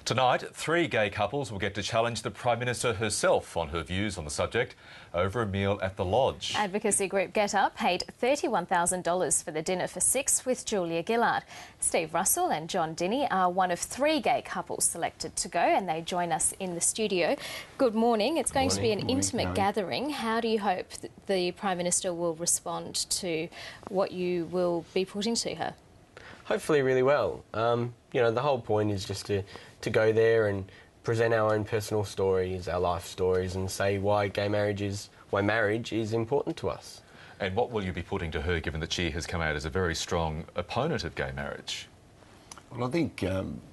Tonight, 3 gay couples will get to challenge the Prime Minister herself on her views on the subject over a meal at the lodge. Advocacy group Get Up paid $31,000 for the dinner for 6 with Julia Gillard. Steve Russell and John Dini are one of 3 gay couples selected to go, and they join us in the studio. Good morning. It's going to be an intimate gathering. How do you hope that the Prime Minister will respond to what you will be putting to her? Hopefully really well. You know, the whole point is just to go there and present our own personal stories, our life stories, and say why marriage is important to us. And what will you be putting to her, given that she has come out as a very strong opponent of gay marriage? Well, I think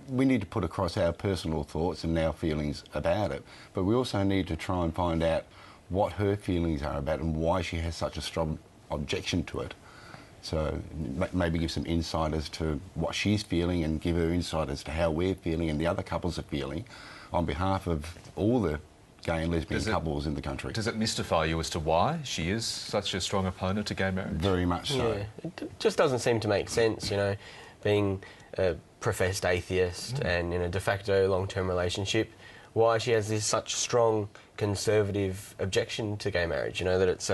we need to put across our personal thoughts and our feelings about it, but we also need to try and find out what her feelings are about and why she has such a strong objection to it. So maybe give some insight as to what she's feeling and give her insight as to how we're feeling and the other couples are feeling on behalf of all the gay and lesbian couples in the country. Does it mystify you as to why she is such a strong opponent to gay marriage? Very much so. Yeah, it just doesn't seem to make sense, you know, being a professed atheist and in a de facto long-term relationship, why she has this such strong conservative objection to gay marriage, you know, that it's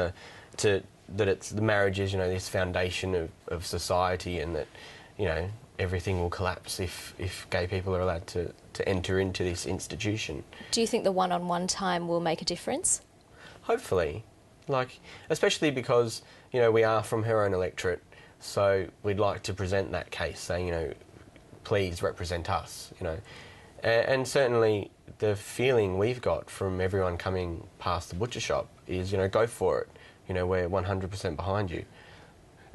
the marriage is, you know, this foundation of society, and that, you know, everything will collapse if gay people are allowed to enter into this institution. Do you think the one-on-one time will make a difference? Hopefully. Like, especially because, you know, we are from her own electorate, so we'd like to present that case, saying, you know, please represent us, you know. And certainly the feeling we've got from everyone coming past the butcher shop is, you know, go for it. You know, we're 100% behind you.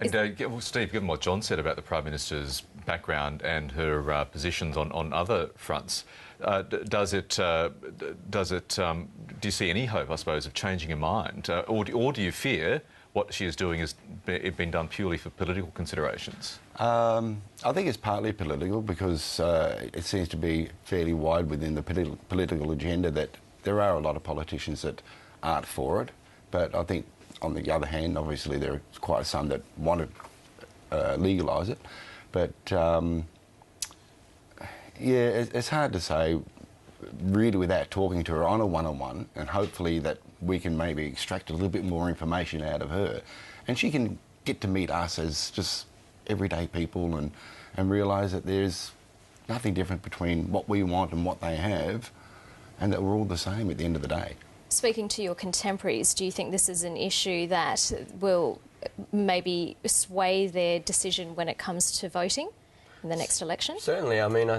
And well, Steve, given what John said about the Prime Minister's background and her positions on other fronts, do you see any hope, I suppose, of changing your mind, or do you fear what she is doing has been done purely for political considerations? I think it's partly political, because it seems to be fairly wide within the political agenda that there are a lot of politicians that aren't for it. But I think, on the other hand, obviously there are quite some that want to legalise it. But yeah, it's hard to say really without talking to her on a one-on-one, and hopefully that we can maybe extract a little bit more information out of her, and she can get to meet us as just everyday people and realise that there's nothing different between what we want and what they have, and that we're all the same at the end of the day. Speaking to your contemporaries, do you think this is an issue that will maybe sway their decision when it comes to voting in the next election? Certainly. I mean,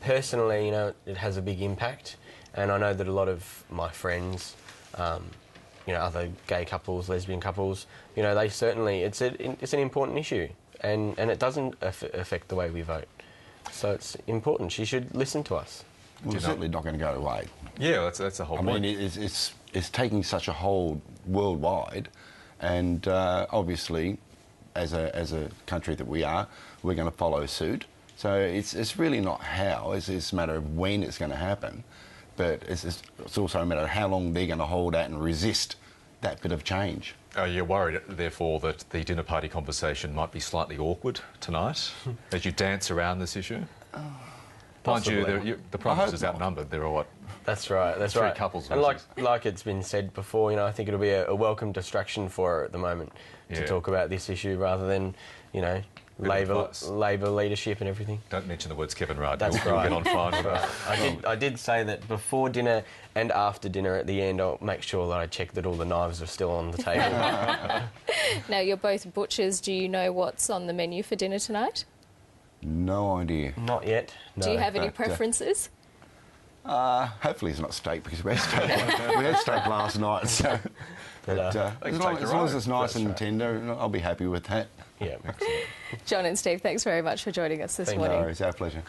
personally, you know, it has a big impact, and I know that a lot of my friends, you know, other gay couples, lesbian couples, you know, they certainly, it's an important issue, and it doesn't affect the way we vote. So it's important. She should listen to us. Well, it's certainly not going to go away. Yeah, that's the whole point. I mean, it's taking such a hold worldwide, and obviously, as a country that we are, we're going to follow suit. So it's really not how, it's a matter of when it's going to happen, but it's also a matter of how long they're going to hold out and resist that bit of change. Are you worried, therefore, that the dinner party conversation might be slightly awkward tonight as you dance around this issue? Mind you, the Prime Minister's outnumbered. There are what? That's right. That's 3 right. couples. And like it's been said before, you know, I think it'll be a welcome distraction for her at the moment to talk about this issue, rather than, you know, Labor leadership and everything. Don't mention the words Kevin Rudd. That's You'll right. get on fine with that. I did say that before dinner and after dinner at the end, I'll make sure that I check that all the knives are still on the table. Now, you're both butchers. Do you know what's on the menu for dinner tonight? No idea. Not yet. No. Do you have any preferences? Hopefully it's not steak, because we had steak last night. So, as long as it's nice and tender, I'll be happy with that. Yeah, excellent. John and Steve, thanks very much for joining us this morning. No, it's our pleasure.